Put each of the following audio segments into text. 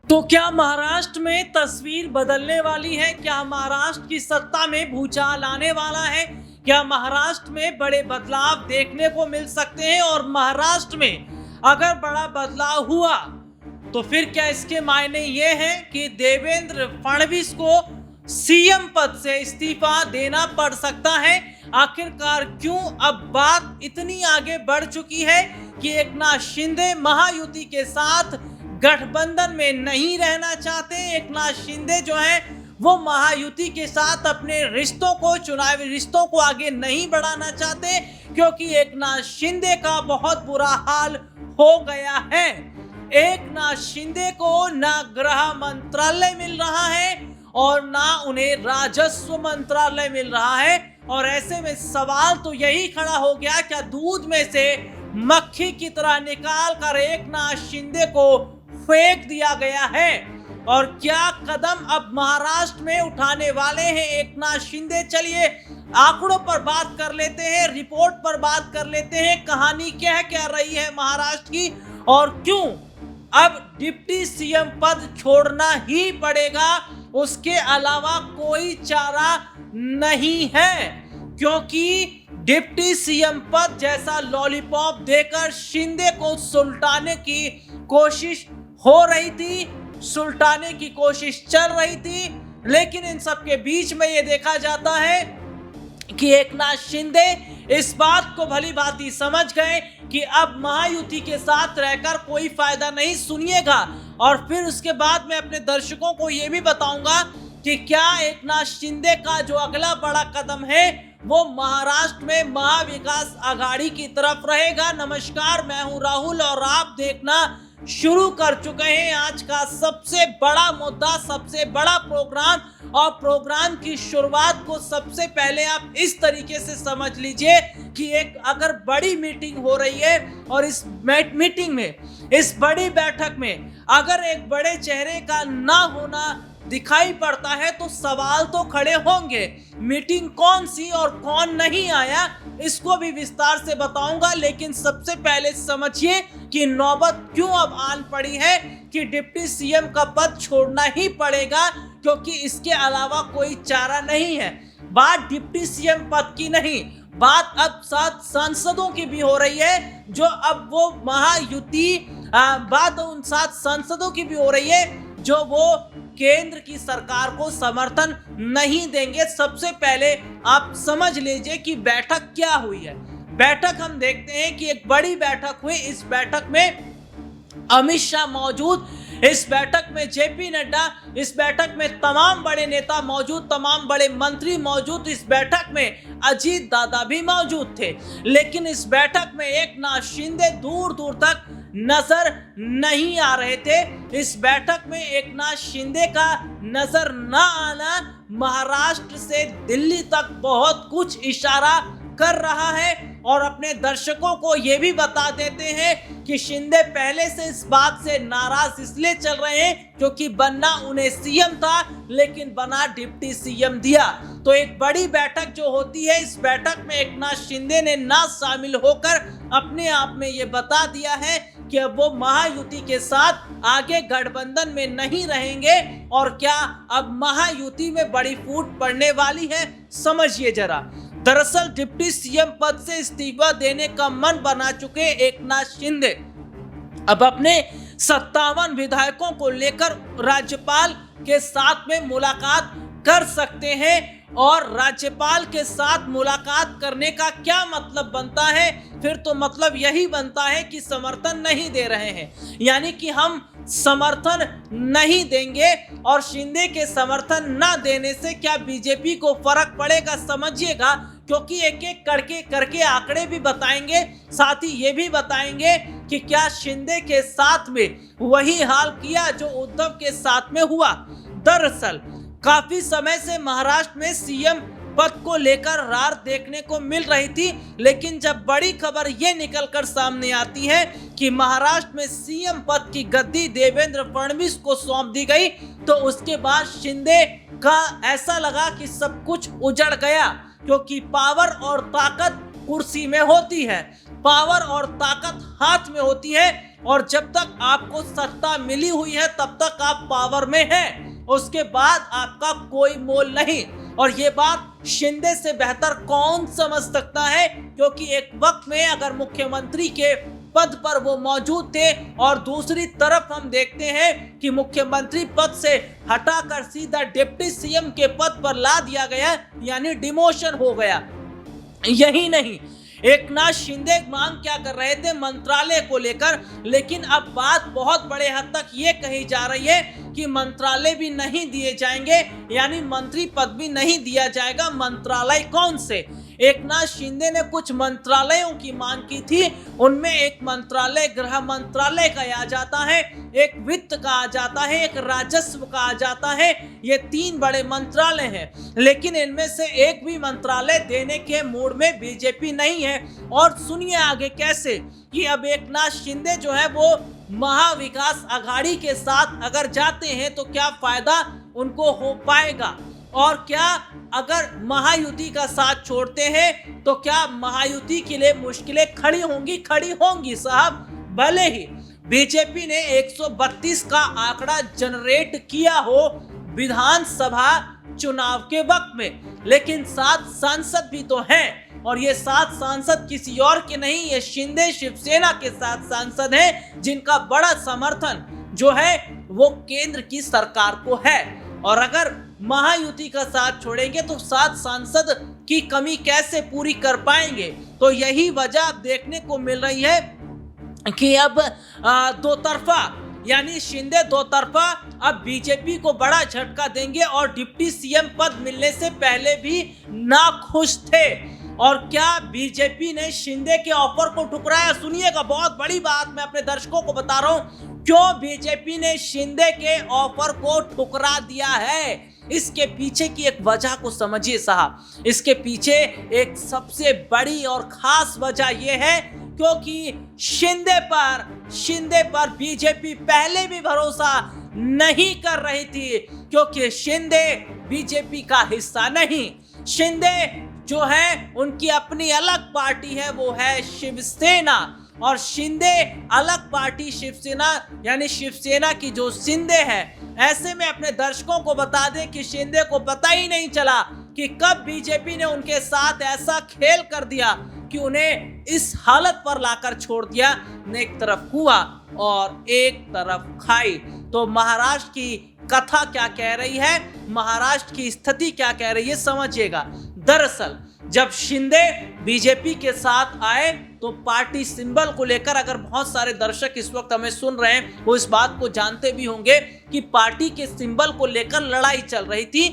तो क्या महाराष्ट्र में तस्वीर बदलने वाली है? क्या महाराष्ट्र की सत्ता में भूचाल आने वाला है? क्या महाराष्ट्र में बड़े बदलाव देखने को मिल सकते हैं? और महाराष्ट्र में अगर बड़ा बदलाव हुआ तो फिर क्या इसके मायने ये हैं कि देवेंद्र फडणवीस को सीएम पद से इस्तीफा देना पड़ सकता है? आखिरकार क्यों अब बात इतनी आगे बढ़ चुकी है कि एकनाथ शिंदे महायुति के साथ गठबंधन में नहीं रहना चाहते? एकनाथ शिंदे जो है वो महायुति के साथ अपने रिश्तों को, चुनावी रिश्तों को आगे नहीं बढ़ाना चाहते, क्योंकि एकनाथ शिंदे का बहुत बुरा हाल हो गया है। एकनाथ शिंदे को ना गृह मंत्रालय मिल रहा है और ना उन्हें राजस्व मंत्रालय मिल रहा है। और ऐसे में सवाल तो यही खड़ा हो गया, क्या दूध में से मक्खी की तरह निकाल कर एकनाथ शिंदे को फेंक दिया गया है? और क्या कदम अब महाराष्ट्र में उठाने वाले हैं एकनाथ शिंदे? चलिए आंकड़ों पर बात कर लेते हैं, रिपोर्ट पर बात कर लेते हैं, कहानी क्या रही है महाराष्ट्र की और क्यों अब डिप्टी सीएम पद छोड़ना ही पड़ेगा, उसके अलावा कोई चारा नहीं है। क्योंकि डिप्टी सीएम पद जैसा लॉलीपॉप देकर शिंदे को सुलटाने की कोशिश हो रही थी, सुलटाने की कोशिश चल रही थी, लेकिन इन सब के बीच में ये देखा जाता है कि एकनाथ शिंदे इस बात को भली भांति समझ गए कि अब महायुति के साथ रहकर कोई फायदा नहीं। सुनिएगा और फिर उसके बाद मैं अपने दर्शकों को ये भी बताऊंगा कि क्या एकनाथ शिंदे का जो अगला बड़ा कदम है वो महाराष्ट्र में महाविकास आघाड़ी की तरफ रहेगा। नमस्कार, मैं हूं राहुल और आप देखना शुरू कर चुके हैं आज का सबसे बड़ा मुद्दा, सबसे बड़ा प्रोग्राम। और प्रोग्राम की शुरुआत को सबसे पहले आप इस तरीके से समझ लीजिए कि एक अगर बड़ी मीटिंग हो रही है और इस मीटिंग में, इस बड़ी बैठक में अगर एक बड़े चेहरे का ना होना दिखाई पड़ता है तो सवाल तो खड़े होंगे। मीटिंग कौन सी और कौन नहीं आया इसको भी विस्तार से बताऊंगा, लेकिन सबसे पहले समझिए कि नौबत क्यों अब आन पड़ी है कि डिप्टी सीएम का पद छोड़ना ही पड़ेगा, क्योंकि इसके अलावा कोई चारा नहीं है। बात डिप्टी सीएम पद की नहीं, बात अब 7 सांसदों की भी हो रही है, जो अब वो महायुति, बात उन 7 सांसदों की भी हो रही है जो वो केंद्र की सरकार को समर्थन नहीं देंगे। सबसे पहले आप समझ लीजिए कि बैठक क्या हुई है। बैठक हम देखते हैं कि एक बड़ी बैठक हुई, इस बैठक में अमित शाह मौजूद, इस बैठक में जेपी नड्डा, इस बैठक में तमाम बड़े नेता मौजूद, तमाम बड़े मंत्री मौजूद, इस बैठक में अजीत दादा भी मौजूद थे। लेकिन इस बैठक में एकनाथ शिंदे दूर दूर तक नजर नहीं आ रहे थे। इस बैठक में एकनाथ शिंदे का नजर न आना महाराष्ट्र से दिल्ली तक बहुत कुछ इशारा कर रहा है। और अपने दर्शकों को यह भी बता देते हैं कि शिंदे पहले से इस बात से नाराज इसलिए चल रहे हैं क्योंकि बनना उन्हें सीएम था, लेकिन बना डिप्टी सीएम दिया। तो एक बड़ी बैठक जो होती है, इस बैठक में एकनाथ शिंदे ने ना शामिल होकर अपने आप में ये बता दिया है कि अब वो महायुति के साथ आगे गठबंधन में नहीं रहेंगे। और क्या अब महायुति में बड़ी फूट पड़ने वाली है? समझिए जरा। दरअसल डिप्टी सीएम पद से इस्तीफा देने का मन बना चुके एकनाथ शिंदे अब अपने 57 विधायकों को लेकर राज्यपाल के साथ में मुलाकात कर सकते हैं। और राज्यपाल के साथ मुलाकात करने का क्या मतलब बनता है? फिर तो मतलब यही बनता है कि समर्थन नहीं दे रहे हैं, यानी कि हम समर्थन नहीं देंगे। और शिंदे के समर्थन न देने से क्या बीजेपी को फर्क पड़ेगा? समझिएगा, क्योंकि एक एक करके आंकड़े भी बताएंगे, साथ ही ये भी बताएंगे कि क्या शिंदे के साथ में वही हाल किया जो उद्धव के साथ में हुआ। दरअसल काफी समय से महाराष्ट्र में सीएम पद को लेकर रार देखने को मिल रही थी, लेकिन जब बड़ी खबर ये निकलकर सामने आती है कि महाराष्ट्र में सीएम पद की गद्दी देवेंद्र फडणवीस को सौंप दी गई, तो उसके बाद शिंदे का ऐसा लगा कि सब कुछ उजड़ गया, क्योंकि पावर और ताकत कुर्सी में होती है, पावर और ताकत हाथ में होती है, और जब तक आपको सत्ता मिली हुई है तब तक आप पावर में हैं, उसके बाद आपका कोई मोल नहीं। और ये बात शिंदे से बेहतर कौन समझ सकता है, क्योंकि एक वक्त में अगर मुख्यमंत्री के पद पर वो मौजूद थे और दूसरी तरफ हम देखते हैं कि मुख्यमंत्री पद से हटाकर सीधा डिप्टी सीएम के पद पर ला दिया गया, यानी डिमोशन हो गया। यही नहीं, एकनाथ शिंदे मांग क्या कर रहे थे मंत्रालय को लेकर, लेकिन अब बात बहुत बड़े हद तक ये कही जा रही है कि मंत्रालय भी नहीं दिए जाएंगे, यानी मंत्री पद भी नहीं दिया जाएगा। मंत्रालय कौन से? एकनाथ शिंदे ने कुछ मंत्रालयों की मांग की थी, उनमें एक मंत्रालय गृह मंत्रालय कहा जाता है, एक वित्त कहा जाता है, एक राजस्व कहा जाता है। ये 3 बड़े मंत्रालय हैं, लेकिन इनमें से एक भी मंत्रालय देने के मूड में बीजेपी नहीं है। और सुनिए आगे कैसे कि अब एकनाथ शिंदे जो है वो महाविकास आघाड़ी के साथ अगर जाते हैं तो क्या फायदा उनको हो पाएगा, और क्या अगर महायुति का साथ छोड़ते हैं तो क्या महायुति के लिए मुश्किलें खड़ी होंगी साहब। भले ही बीजेपी ने 132 का आंकड़ा जनरेट किया हो विधानसभा चुनाव के वक्त में, लेकिन 7 सांसद भी तो हैं, और ये 7 सांसद किसी और के नहीं, ये शिंदे शिवसेना के 7 सांसद हैं, जिनका बड़ा समर्थन जो है वो केंद्र की सरकार को है। और अगर महायुति का साथ छोड़ेंगे तो 7 सांसद की कमी कैसे पूरी कर पाएंगे। तो यही वजह देखने को मिल रही है कि अब दो तरफा, यानी शिंदे दो तरफा अब बीजेपी को बड़ा झटका देंगे, और डिप्टी सीएम पद मिलने से पहले भी नाखुश थे। और क्या बीजेपी ने शिंदे के ऑफर को ठुकराया? सुनिएगा, बहुत बड़ी बात मैं अपने दर्शकों को बता रहा हूं, क्यों बीजेपी ने शिंदे के ऑफर को ठुकरा दिया है। इसके पीछे की एक वजह को समझिए साहब। इसके पीछे एक सबसे बड़ी और खास वजह यह है क्योंकि शिंदे पर बीजेपी पहले भी भरोसा नहीं कर रही थी, क्योंकि शिंदे बीजेपी का हिस्सा नहीं। शिंदे जो है उनकी अपनी अलग पार्टी है, वो है शिवसेना, और शिंदे अलग पार्टी शिवसेना, यानी शिवसेना की जो शिंदे है। ऐसे में अपने दर्शकों को बता दें कि शिंदे को पता ही नहीं चला कि कब बीजेपी ने उनके साथ ऐसा खेल कर दिया कि उन्हें इस हालत पर लाकर छोड़ दिया, एक तरफ कुआं और एक तरफ खाई। तो महाराष्ट्र की कथा क्या कह रही है, महाराष्ट्र की स्थिति क्या कह रही है, समझिएगा। दरअसल जब शिंदे बीजेपी के साथ आए तो पार्टी सिंबल को लेकर, अगर बहुत सारे दर्शक इस वक्त हमें सुन रहे हैं वो इस बात को जानते भी होंगे कि पार्टी के सिंबल को लेकर लड़ाई चल रही थी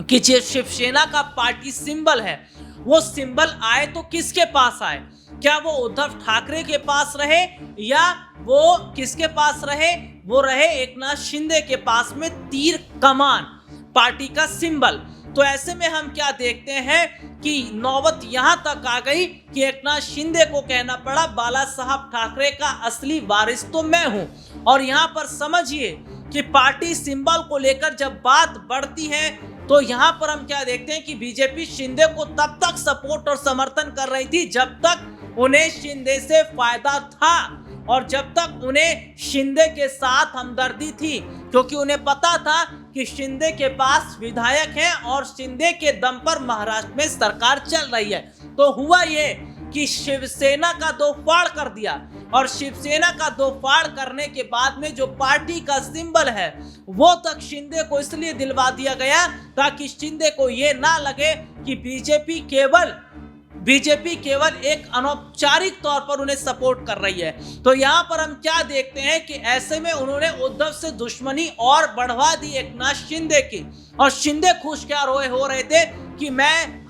कि जो शिवसेना का पार्टी सिंबल है वो सिंबल आए तो किसके पास आए, क्या वो उद्धव ठाकरे के पास रहे या वो किसके पास रहे, वो रहे एकनाथ शिंदे के पास में तीर कमान पार्टी का सिंबल। तो ऐसे में हम क्या देखते हैं कि नौबत यहां तक आ गई कि एकनाथ शिंदे को कहना पड़ा बाला साहब ठाकरे का असली वारिस तो मैं हूं। और यहां पर समझिए कि पार्टी सिंबल को लेकर जब बात बढ़ती है तो यहां पर हम क्या देखते हैं कि बीजेपी शिंदे को तब तक सपोर्ट और समर्थन कर रही थी जब तक उन्हें शिंदे से फायदा था, और जब तक उन्हें शिंदे के साथ हमदर्दी थी, क्योंकि उन्हें पता था कि शिंदे के पास विधायक हैं और शिंदे के दम पर महाराष्ट्र में सरकार चल रही है। तो हुआ ये कि शिवसेना का दो फाड़ कर दिया, और शिवसेना का दो फाड़ करने के बाद में जो पार्टी का सिंबल है वो तक शिंदे को इसलिए दिलवा दिया गया ताकि शिंदे को ये ना लगे कि बीजेपी केवल एक अनौपचारिक तौर पर उन्हें सपोर्ट कर रही है। तो यहाँ पर हम क्या देखते हैं कि ऐसे में उन्होंने उद्धव से दुश्मनी और बढ़वा दी एकनाथ शिंदे की, और शिंदे खुश क्या हो रहे थे कि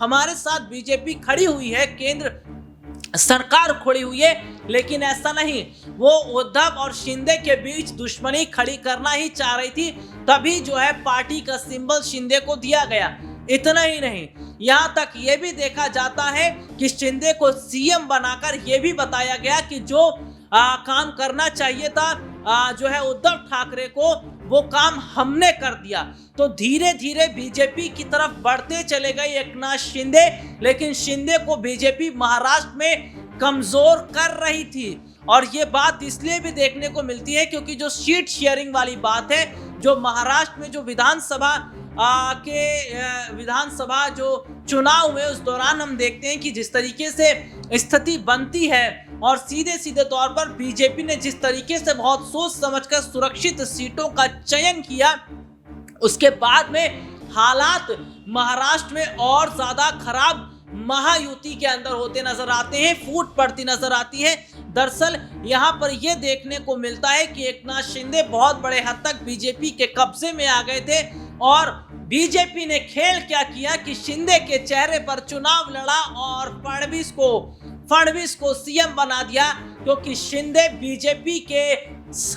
हमारे साथ बीजेपी खड़ी हुई है, केंद्र सरकार खड़ी हुई है, लेकिन ऐसा नहीं, वो उद्धव और शिंदे के बीच दुश्मनी खड़ी करना ही चाह रही थी। तभी जो है पार्टी का सिंबल शिंदे को दिया गया। इतना ही नहीं, यहाँ तक ये भी देखा जाता है कि शिंदे को सीएम बनाकर ये भी बताया गया कि जो काम करना चाहिए था जो है उद्धव ठाकरे को वो काम हमने कर दिया। तो धीरे धीरे बीजेपी की तरफ बढ़ते चले गए एकनाथ शिंदे, लेकिन शिंदे को बीजेपी महाराष्ट्र में कमजोर कर रही थी। और ये बात इसलिए भी देखने को मिलती है क्योंकि जो सीट शेयरिंग वाली बात है, जो महाराष्ट्र में जो विधानसभा जो चुनाव हुए उस दौरान हम देखते हैं कि जिस तरीके से स्थिति बनती है और सीधे सीधे तौर पर बीजेपी ने जिस तरीके से बहुत सोच समझकर सुरक्षित सीटों का चयन किया, उसके बाद में हालात महाराष्ट्र में और ज्यादा खराब महायुति के अंदर होते नजर आते हैं, फूट पड़ती नजर आती है। दरअसल यहां पर यह देखने को मिलता है कि एकनाथ शिंदे बहुत बड़े हद तक बीजेपी के कब्जे में आ गए थे और बीजेपी ने खेल क्या किया कि शिंदे के चेहरे पर चुनाव लड़ा और फडणवीस को सीएम बना दिया, क्योंकि शिंदे बीजेपी के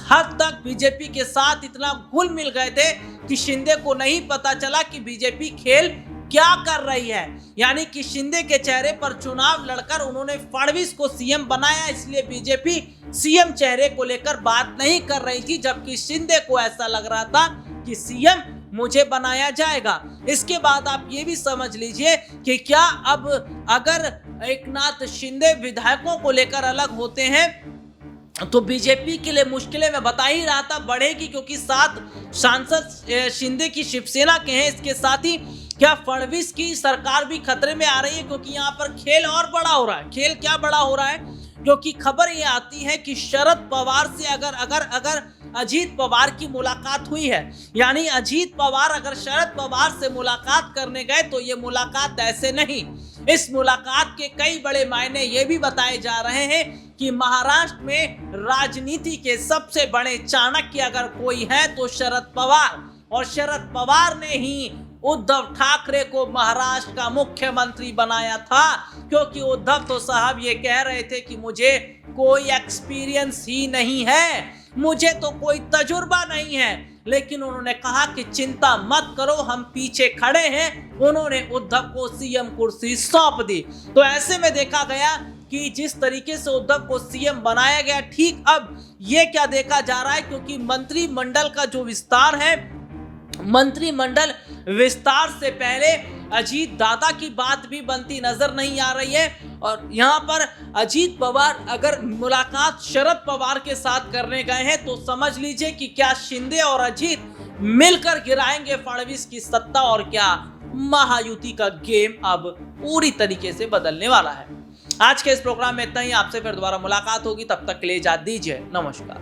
हद तक बीजेपी के साथ इतना घुल मिल गए थे कि शिंदे को नहीं पता चला कि बीजेपी खेल क्या कर रही है। यानी कि शिंदे के चेहरे पर चुनाव लड़कर उन्होंने फडणवीस को सीएम बनाया, इसलिए बीजेपी सीएम चेहरे को लेकर बात नहीं कर रही थी, जबकि शिंदे को ऐसा लग रहा था कि सीएम मुझे बनाया जाएगा। इसके बाद आप ये भी समझ लीजिए कि क्या अब अगर एकनाथ शिंदे विधायकों को लेकर अलग होते हैं तो बीजेपी के लिए मुश्किलें मैं बता ही रहा था बढ़ेगी, क्योंकि 7 सांसद शिंदे की शिवसेना के हैं। इसके साथ ही क्या फडणवीस की सरकार भी खतरे में आ रही है, क्योंकि यहाँ पर खेल और बड़ा हो रहा है। खेल क्या बड़ा हो रहा है, क्योंकि खबर ये आती है कि शरद पवार से अगर अजीत पवार की मुलाकात हुई है, यानी अजीत पवार अगर शरद पवार से मुलाकात करने गए तो ये मुलाकात ऐसे नहीं। इस मुलाकात के कई बड़े मायने ये भी बताए जा रहे हैं कि महाराष्ट्र में राजनीति के सबसे बड़े चाणक्य अगर कोई है तो शरद पवार, और शरद पवार ने ही उद्धव ठाकरे को महाराष्ट्र का मुख्यमंत्री बनाया था, क्योंकि उद्धव तो साहब ये कह रहे थे कि मुझे कोई एक्सपीरियंस ही नहीं है, मुझे तो कोई तजुर्बा नहीं है, लेकिन उन्होंने कहा कि चिंता मत करो, हम पीछे खड़े हैं। उन्होंने उद्धव को सीएम कुर्सी सौंप दी। तो ऐसे में देखा गया कि जिस तरीके से उद्धव को सीएम बनाया गया, ठीक अब ये क्या देखा जा रहा है, क्योंकि मंत्रिमंडल का जो विस्तार है, मंत्रिमंडल विस्तार से पहले अजीत दादा की बात भी बनती नजर नहीं आ रही है। और यहाँ पर अजीत पवार अगर मुलाकात शरद पवार के साथ करने गए हैं तो समझ लीजिए कि क्या शिंदे और अजीत मिलकर गिराएंगे फडणवीस की सत्ता, और क्या महायुति का गेम अब पूरी तरीके से बदलने वाला है। आज के इस प्रोग्राम में इतना ही। आपसे फिर दोबारा मुलाकात होगी, तब तक के लिए इजाजत दीजिए। नमस्कार।